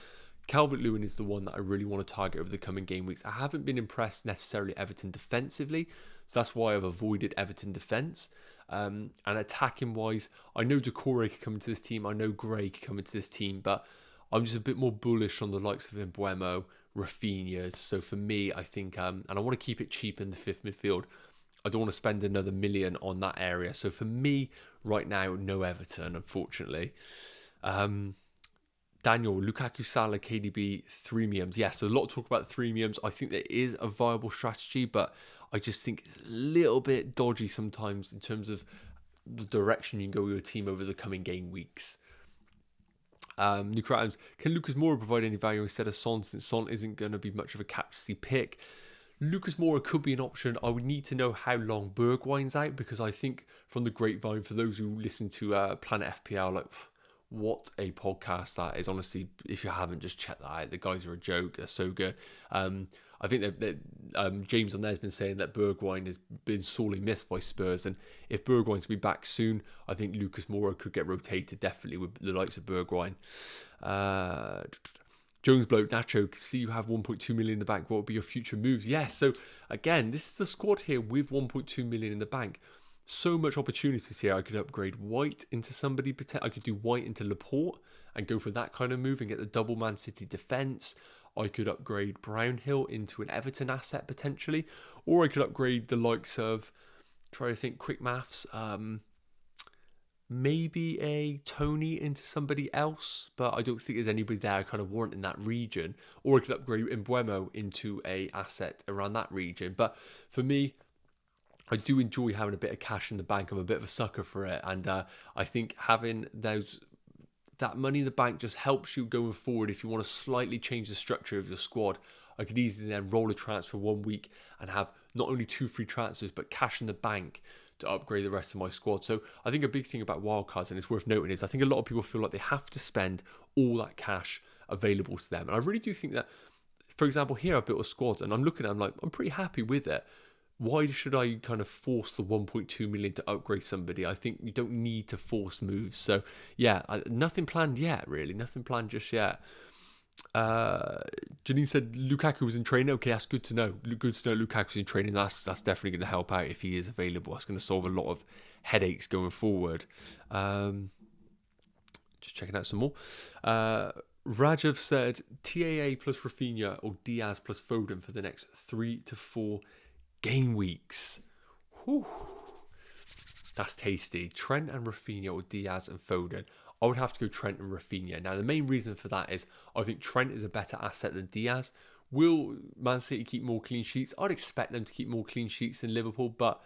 Calvert-Lewin is the one that I really want to target over the coming game weeks. I haven't been impressed necessarily Everton defensively, so that's why I've avoided Everton defence. And attacking wise, I know Decore could come into this team, I know Gray could come into this team, but I'm just a bit more bullish on the likes of Mbeumo, Rafinha. So for me, I think, and I want to keep it cheap in the fifth midfield. I don't want to spend another million on that area. So for me, right now, no Everton, unfortunately. Daniel, Lukaku, Salah, KDB, threemiums. Yes, so a lot of talk about threemiums. I think there is a viable strategy, but I just think it's a little bit dodgy sometimes in terms of the direction you can go with your team over the coming game weeks. New Atoms, can Lucas Moura provide any value instead of Son, since Son isn't going to be much of a captaincy pick? Lucas Moura could be an option. I would need to know how long Bergwijn's out, because I think from the grapevine, for those who listen to Planet FPL, like, what a podcast that is. Honestly, if you haven't, just check that out. The guys are a joke. They're so good. I think that James on there has been saying that Bergwijn has been sorely missed by Spurs, and if Bergwijn's to be back soon, I think Lucas Moura could get rotated definitely with the likes of Bergwijn. Jones Bloke, Nacho, see you have 1.2 million in the bank. What would be your future moves? Yes. So again, this is a squad here with 1.2 million in the bank. So much opportunities here. I could upgrade White into somebody. I could do White into Laporte and go for that kind of move and get the double Man City defence. I could upgrade Brownhill into an Everton asset potentially. Or I could upgrade the likes of, try to think quick maths, maybe a Tony into somebody else, but I don't think there's anybody there I kind of want in that region. Or I could upgrade Mbeumo into a asset around that region. But for me, I do enjoy having a bit of cash in the bank. I'm a bit of a sucker for it. And I think having that money in the bank just helps you going forward. If you want to slightly change the structure of your squad, I could easily then roll a transfer 1 week and have not only 2 free transfers, but cash in the bank to upgrade the rest of my squad. So I think a big thing about wildcards, and it's worth noting, is I think a lot of people feel like they have to spend all that cash available to them. And I really do think that, for example, here I've built a squad and I'm looking at it, I'm like, I'm pretty happy with it. Why should I kind of force the 1.2 million to upgrade somebody? I think you don't need to force moves. So yeah, nothing planned yet, really. Nothing planned just yet. Janine said Lukaku was in training. Okay, that's good to know. Good to know Lukaku's in training. That's definitely going to help out if he is available. That's going to solve a lot of headaches going forward. Just checking out some more. Rajav said TAA plus Rafinha or Diaz plus Foden for the next 3 to 4 game weeks. Whew. That's tasty. Trent and Rafinha or Diaz and Foden. I would have to go Trent and Rafinha. Now, the main reason for that is I think Trent is a better asset than Diaz. Will Man City keep more clean sheets? I'd expect them to keep more clean sheets than Liverpool, but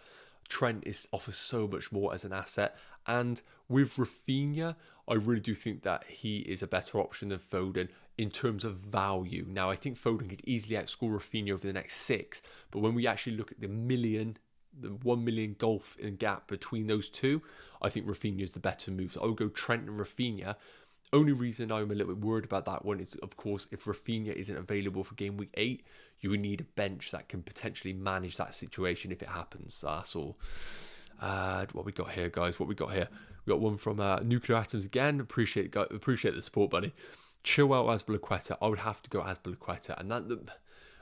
Trent offers so much more as an asset. And with Rafinha, I really do think that he is a better option than Foden in terms of value. Now, I think Foden could easily outscore Rafinha over the next 6, but when we actually look at the 1 million gulf in gap between those two, I think Rafinha is the better move. So I would go Trent and Rafinha. Only reason I'm a little bit worried about that one is, of course, if Rafinha isn't available for game week 8, you would need a bench that can potentially manage that situation if it happens. So that's all. What we got here, guys? What we got here? We got one from Nuclear Atoms again. Appreciate the support, buddy. Chilwell, Azpilicueta. I would have to go Azpilicueta, and that.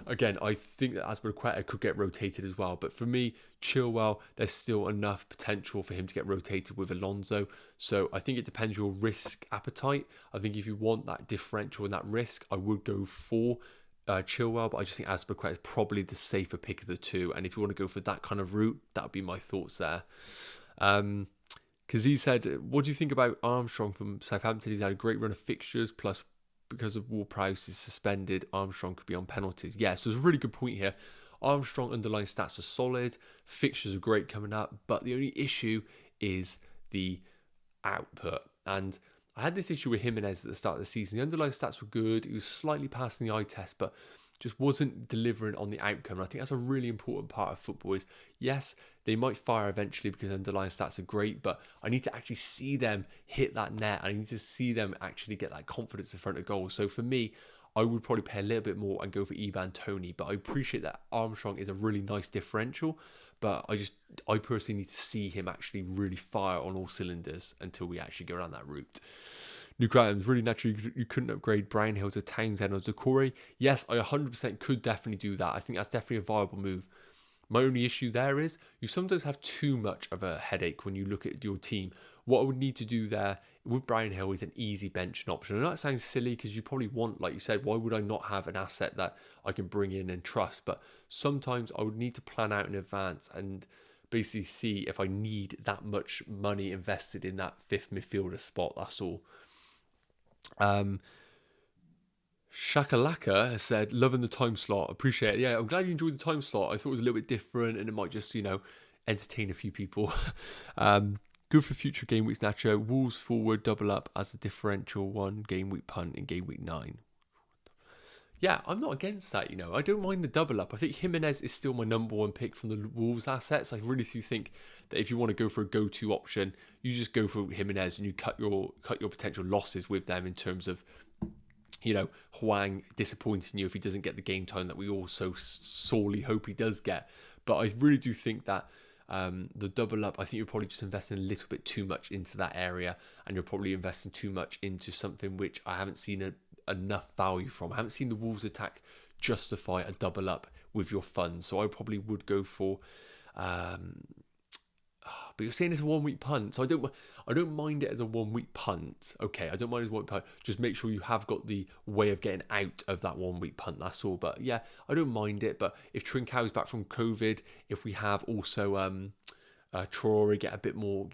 Again, I think that Azpilicueta could get rotated as well. But for me, Chilwell, there's still enough potential for him to get rotated with Alonso. So I think it depends your risk appetite. I think if you want that differential and that risk, I would go for Chilwell. But I just think Azpilicueta is probably the safer pick of the two. And if you want to go for that kind of route, that would be my thoughts there. Because he said, what do you think about Armstrong from Southampton? He's had a great run of fixtures, plus because of Ward-Prowse is suspended, Armstrong could be on penalties. Yeah, so there's a really good point here. Armstrong underlying stats are solid. Fixtures are great coming up. But the only issue is the output. And I had this issue with Jimenez at the start of the season. The underlying stats were good. He was slightly passing the eye test, but just wasn't delivering on the outcome. And I think that's a really important part of football is, yes, they might fire eventually because underlying stats are great, but I need to actually see them hit that net. I need to see them actually get that confidence in front of goal. So for me, I would probably pay a little bit more and go for Ivan Toney, but I appreciate that Armstrong is a really nice differential, but I personally need to see him actually really fire on all cylinders until we actually go down that route. New items, really naturally, you couldn't upgrade Brownhill to Townsend or Decore. Yes, I 100% could definitely do that. I think that's definitely a viable move. My only issue there is you sometimes have too much of a headache when you look at your team. What I would need to do there with Brownhill is an easy bench option. And that sounds silly because you probably want, like you said, why would I not have an asset that I can bring in and trust? But sometimes I would need to plan out in advance and basically see if I need that much money invested in that fifth midfielder spot. That's all. Shakalaka has said, loving the time slot, appreciate it. Yeah, I'm glad you enjoyed the time slot. I thought it was a little bit different and it might just, entertain a few people. Good for future game weeks, Nacho. Wolves forward, double up as a differential one, game week punt in game week 9. Yeah, I'm not against that, I don't mind the double up. I think Jimenez is still my number one pick from the Wolves assets. I really do think that if you want to go for a go-to option, you just go for Jimenez and you cut your potential losses with them in terms of, Hwang disappointing you if he doesn't get the game time that we all so sorely hope he does get. But I really do think that the double up, I think you're probably just investing a little bit too much into that area, and you're probably investing too much into something which I haven't seen enough value from. I haven't seen the Wolves attack justify a double up with your funds, so I probably would go for but you're saying it's a 1 week punt, so I don't mind it as a 1 week punt. Okay, I don't mind it as a 1 week punt. Just make sure you have got the way of getting out of that 1 week punt. That's all. But yeah, I don't mind it. But if Trincao is back from COVID, if we have also Traore get a bit more,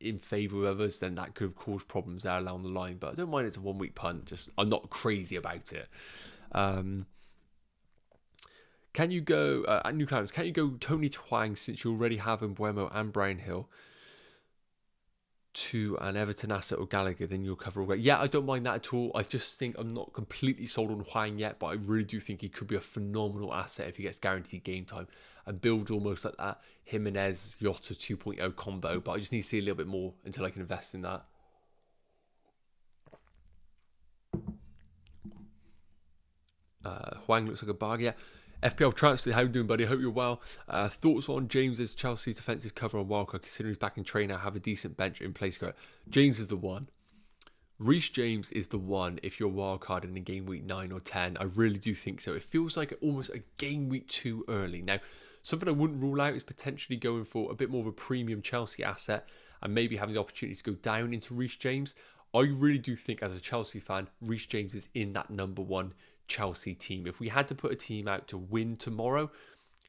in favour of us, then that could cause problems there along the line. But I don't mind it's a 1 week punt. Just I'm not crazy about it. Can you go at New Callums? Can you go Tony Twang since you already have Mbuemo and Brownhill to an Everton asset or Gallagher? Then you'll cover all. Yeah, I don't mind that at all. I just think I'm not completely sold on Hwang yet, but I really do think he could be a phenomenal asset if he gets guaranteed game time and builds almost like that Jimenez Jota 2.0 combo. But I just need to see a little bit more until I can invest in that. Hwang looks like a bag. Yeah. FPL Transfer, how you doing, buddy? Hope you're well. Thoughts on James's Chelsea's defensive cover on Wildcard, considering he's back in train now, have a decent bench in place. James is the one. Rhys James is the one if you're wildcarding in game week 9 or 10. I really do think so. It feels like almost a game week too early. Now, something I wouldn't rule out is potentially going for a bit more of a premium Chelsea asset and maybe having the opportunity to go down into Rhys James. I really do think as a Chelsea fan, Rhys James is in that number one Chelsea team. If we had to put a team out to win tomorrow,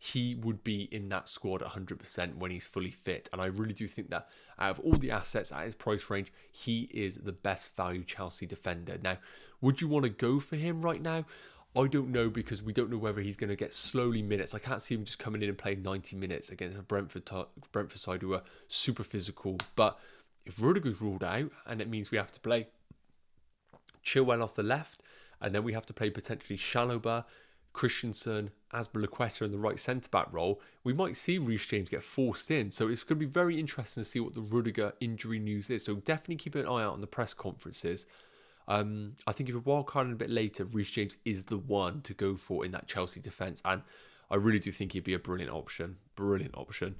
he would be in that squad 100% when he's fully fit. And I really do think that out of all the assets at his price range, he is the best value Chelsea defender. Now, would you want to go for him right now? I don't know, because we don't know whether he's going to get slowly minutes. I can't see him just coming in and playing 90 minutes against a Brentford side who are super physical. But if Rudiger's ruled out, and it means we have to play Chilwell off the left, and then we have to play potentially Chalobah, Christensen, Azpilicueta in the right centre-back role, we might see Rhys James get forced in. So it's going to be very interesting to see what the Rudiger injury news is. So definitely keep an eye out on the press conferences. I think if you're wildcarding a bit later, Rhys James is the one to go for in that Chelsea defence. And I really do think he'd be a brilliant option. Brilliant option.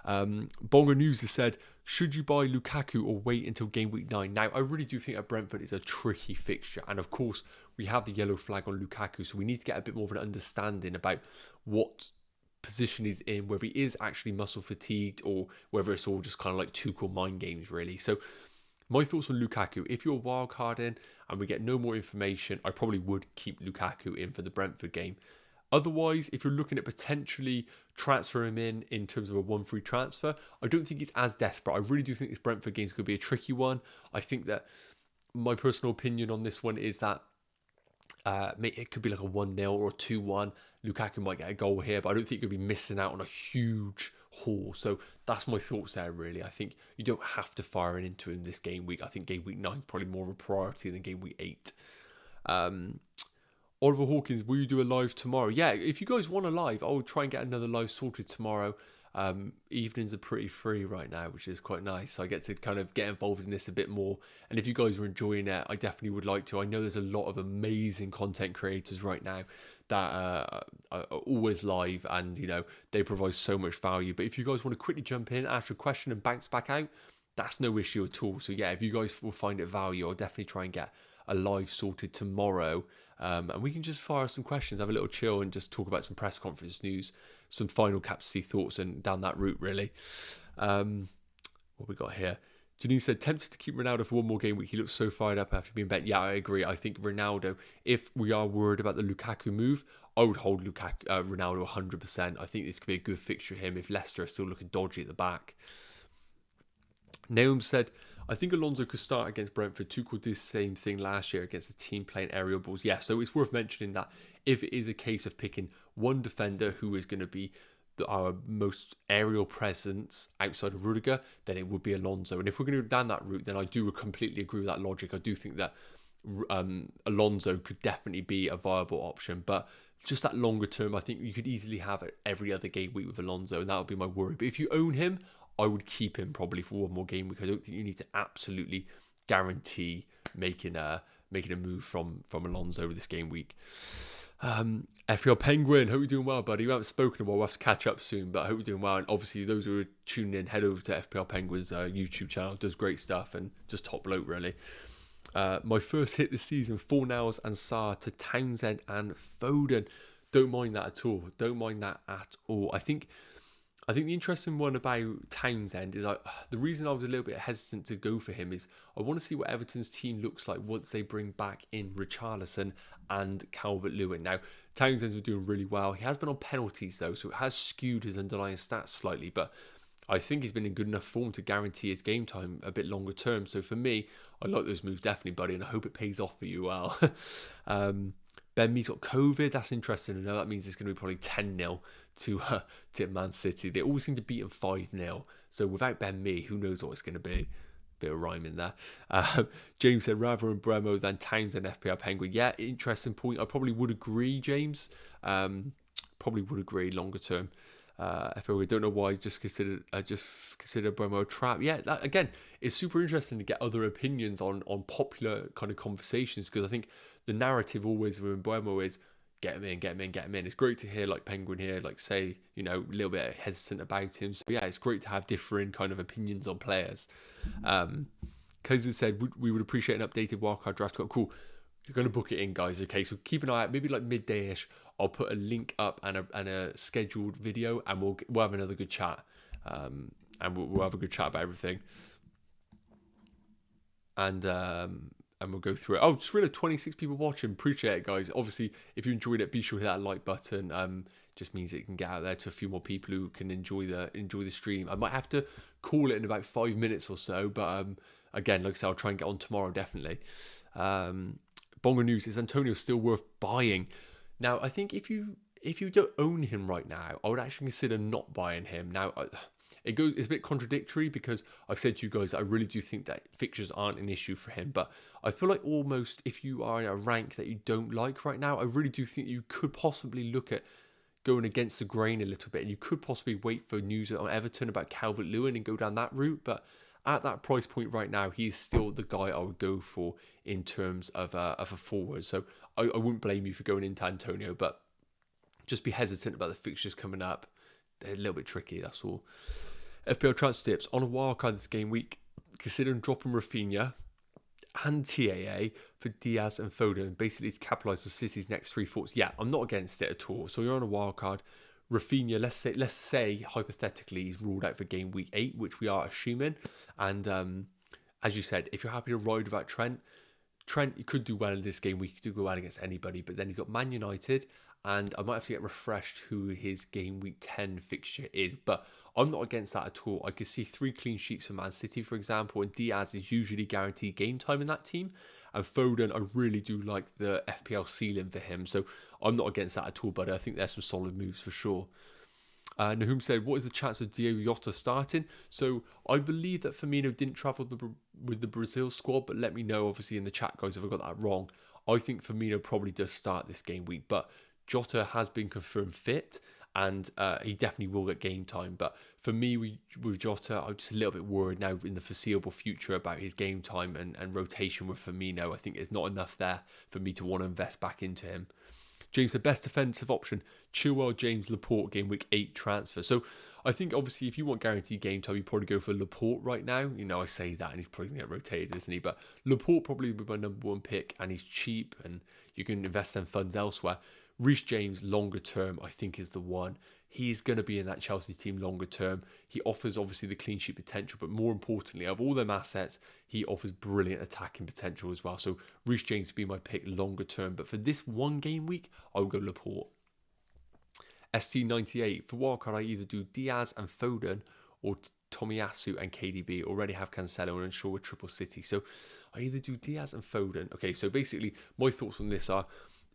Bongo News has said, should you buy Lukaku or wait until game week 9? Now, I really do think that Brentford is a tricky fixture. And of course, we have the yellow flag on Lukaku. So we need to get a bit more of an understanding about what position he's in, whether he is actually muscle fatigued or whether it's all just kind of like Tuchel mind games, really. So my thoughts on Lukaku, if you're wildcarding and we get no more information, I probably would keep Lukaku in for the Brentford game. Otherwise, if you're looking at potentially transfer him in terms of a 1-free transfer, I don't think it's as desperate. I really do think this Brentford game is going to be a tricky one. I think that my personal opinion on this one is that it could be like a 1-0 or a 2-1. Lukaku might get a goal here, but I don't think you'll be missing out on a huge haul. So that's my thoughts there, really. I think you don't have to fire it into him this game week. I think game week 9 is probably more of a priority than game week 8. Oliver Hawkins, will you do a live tomorrow? Yeah, if you guys want a live, I'll try and get another live sorted tomorrow. Evenings are pretty free right now, which is quite nice. So I get to kind of get involved in this a bit more. And if you guys are enjoying it, I definitely would like to. I know there's a lot of amazing content creators right now that are always live and, you know, they provide so much value. But if you guys want to quickly jump in, ask a question and bounce back out, that's no issue at all. So yeah, if you guys will find it value, I'll definitely try and get a live sorted tomorrow. And we can just fire some questions, have a little chill and just talk about some press conference news, some final captaincy thoughts and down that route, really. What we got here? Janine said, tempted to keep Ronaldo for one more game week. He looks so fired up after being bent. Yeah, I agree. I think Ronaldo, if we are worried about the Lukaku move, I would hold Ronaldo 100%. I think this could be a good fixture for him if Leicester are still looking dodgy at the back. Naum said, I think Alonso could start against Brentford. Tuchel did the same thing last year against the team playing aerial balls. Yeah, so it's worth mentioning that if it is a case of picking one defender who is going to be our most aerial presence outside of Rudiger, then it would be Alonso. And if we're going to go down that route, then I do completely agree with that logic. I do think that Alonso could definitely be a viable option. But just that longer term, I think you could easily have it every other game week with Alonso, and that would be my worry. But if you own him, I would keep him probably for one more game week. I don't think you need to absolutely guarantee making a move from Alonso this game week. FPL Penguin, hope you're doing well, buddy. We haven't spoken about, we'll have to catch up soon, but I hope you're doing well. And obviously, those who are tuning in, head over to FPL Penguin's YouTube channel. Does great stuff and just top bloke, really. My first hit this season, 4 Nails and Salah to Townsend and Foden. Don't mind that at all. Don't mind that at all. I think the interesting one about Townsend is the reason I was a little bit hesitant to go for him is I want to see what Everton's team looks like once they bring back in Richarlison and Calvert-Lewin. Now, Townsend's been doing really well. He has been on penalties, though, so it has skewed his underlying stats slightly, but I think he's been in good enough form to guarantee his game time a bit longer term. So for me, I like those moves definitely, buddy, and I hope it pays off for you well. Ben Mee's got COVID. That's interesting to know. That means it's going to be probably 10-0 to Man City. They always seem to beat him 5-0. So without Ben Mee, who knows what it's going to be. Bit of rhyme in there. James said, rather Bremo than Townsend FPL Penguin. Yeah, interesting point. I probably would agree, James. Probably would agree longer term. FPL, I don't know why I just consider Bremo a trap. Yeah, that, again, it's super interesting to get other opinions on popular kind of conversations, because I think the narrative always with Bremo is get him in. It's great to hear like Penguin here, like say, you know, a little bit hesitant about him. So yeah, it's great to have different kind of opinions on players. Cousin said, we would appreciate an updated wildcard draft. Cool. You're going to book it in, guys. Okay, so keep an eye out. Maybe like midday-ish, I'll put a link up and a scheduled video, and we'll have another good chat. And we'll have a good chat about everything. And we'll go through it. Oh, just really 26 people watching. Appreciate it, guys. Obviously, if you enjoyed it, be sure to hit that like button. Just means it can get out there to a few more people who can enjoy the stream. I might have to call it in about 5 minutes or so, but again, like I said, I'll try and get on tomorrow definitely. Bongo News, is Antonio still worth buying? Now, I think if you don't own him right now, I would actually consider not buying him. Now, it's a bit contradictory because I've said to you guys that I really do think that fixtures aren't an issue for him, but I feel like almost if you are in a rank that you don't like right now, I really do think you could possibly look at going against the grain a little bit, and you could possibly wait for news on Everton about Calvert-Lewin and go down that route. But at that price point right now, he's still the guy I would go for in terms of a forward. So I wouldn't blame you for going into Antonio, but just be hesitant about the fixtures coming up. They're a little bit tricky, that's all. FPL transfer tips. On a wildcard this game week, considering dropping Rafinha and TAA for Diaz and Foden, basically to capitalise on City's next 3 thoughts. Yeah, I'm not against it at all. So you're on a wildcard. Rafinha, let's say hypothetically he's ruled out for game week 8, which we are assuming. And as you said, if you're happy to ride without Trent, you could do well in this game week. He could do well against anybody, but then he's got Man United, and I might have to get refreshed who his game week 10 fixture is, but I'm not against that at all. I could see 3 clean sheets for Man City, for example, and Diaz is usually guaranteed game time in that team. And Foden, I really do like the FPL ceiling for him, so I'm not against that at all, but I think there's some solid moves for sure. Nahum said, what is the chance of Diogo Jota starting? So I believe that Firmino didn't travel with the Brazil squad, but let me know, obviously, in the chat, guys, if I got that wrong. I think Firmino probably does start this game week, but Jota has been confirmed fit, and he definitely will get game time. But for me, with Jota, I'm just a little bit worried now in the foreseeable future about his game time and rotation with Firmino. I think there's not enough there for me to want to invest back into him. James, the best defensive option, Chilwell, James, Laporte, game week 8 transfer. So I think obviously if you want guaranteed game time, you probably go for Laporte right now. You know, I say that and he's probably going to get rotated, isn't he? But Laporte probably would be my number 1 pick, and he's cheap and you can invest them funds elsewhere. Rhys James, longer term, I think is the one. He's going to be in that Chelsea team longer term. He offers obviously the clean sheet potential, but more importantly, of all them assets, he offers brilliant attacking potential as well. So Rhys James would be my pick longer term. But for this one game week, I will go Laporte. ST98, for wildcard, I either do Diaz and Foden or Tomiyasu and KDB. Already have Cancelo and Shaw with Triple City. So I either do Diaz and Foden. Okay, so basically my thoughts on this are,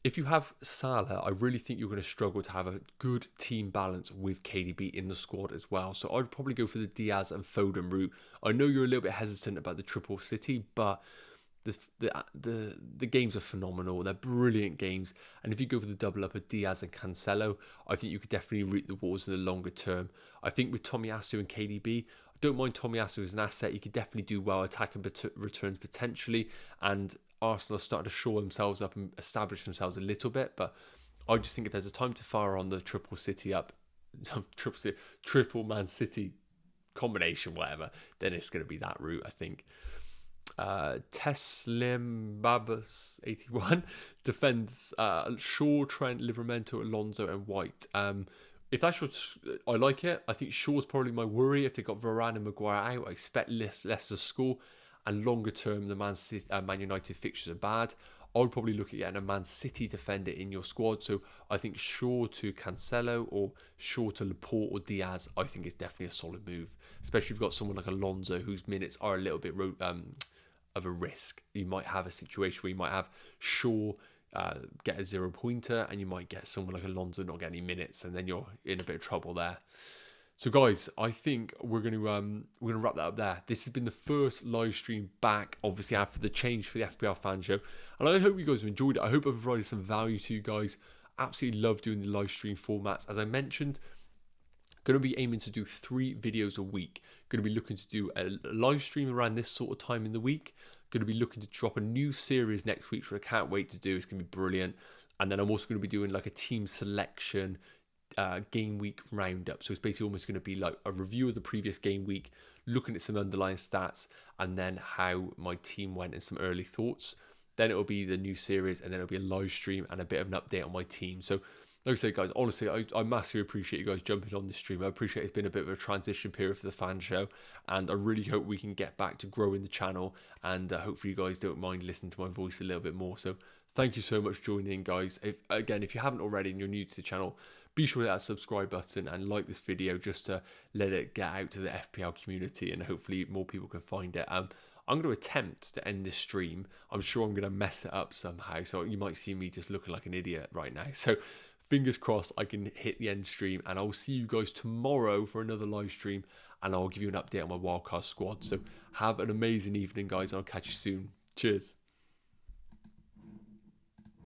if you have Salah, I really think you're going to struggle to have a good team balance with KDB in the squad as well. So I'd probably go for the Diaz and Foden route. I know you're a little bit hesitant about the Triple City, but the games are phenomenal. They're brilliant games. And if you go for the double up of Diaz and Cancelo, I think you could definitely reap the rewards in the longer term. I think with Tomiyasu and KDB, I don't mind Tomiyasu as an asset. He could definitely do well attacking returns potentially, and Arsenal are starting to shore themselves up and establish themselves a little bit, but I just think if there's a time to fire on the Triple Man City combination, whatever, then it's going to be that route, I think. Teslim Babas 81 defends Shaw, Trent, Livramento, Alonso, and White. If that's your, I like it. I think Shaw's probably my worry. If they got Varane and Maguire out, I expect Leicester to score. And longer term, the Man United fixtures are bad. I would probably look at getting a Man City defender in your squad. So I think Shaw to Cancelo or Shaw to Laporte or Diaz, I think is definitely a solid move. Especially if you've got someone like Alonso whose minutes are a little bit of a risk. You might have a situation where you might have Shaw get a 0-pointer, and you might get someone like Alonso not get any minutes, and then you're in a bit of trouble there. So guys, I think we're going to wrap that up there. This has been the first live stream back, obviously after the change for the FPL fan show, and I hope you guys have enjoyed it. I hope I've provided some value to you guys. Absolutely love doing the live stream formats. As I mentioned, going to be aiming to do 3 videos a week. Going to be looking to do a live stream around this sort of time in the week. Going to be looking to drop a new series next week, which I can't wait to do. It's going to be brilliant. And then I'm also going to be doing like a team selection game week roundup. So it's basically almost going to be like a review of the previous game week, looking at some underlying stats, and then how my team went and some early thoughts. Then it'll be the new series, and then it'll be a live stream and a bit of an update on my team. So like I said, guys, honestly, I massively appreciate you guys jumping on this stream. I appreciate it's been a bit of a transition period for the fan show, and I really hope we can get back to growing the channel, and hopefully you guys don't mind listening to my voice a little bit more. So thank you so much for joining in, guys. If you haven't already and you're new to the channel, be sure to hit that subscribe button and like this video just to let it get out to the FPL community, and hopefully more people can find it. I'm going to attempt to end this stream. I'm sure I'm going to mess it up somehow, so you might see me just looking like an idiot right now. So fingers crossed I can hit the end stream, and I'll see you guys tomorrow for another live stream. and I'll give you an update on my wildcard squad. So have an amazing evening, guys. I'll catch you soon. Cheers.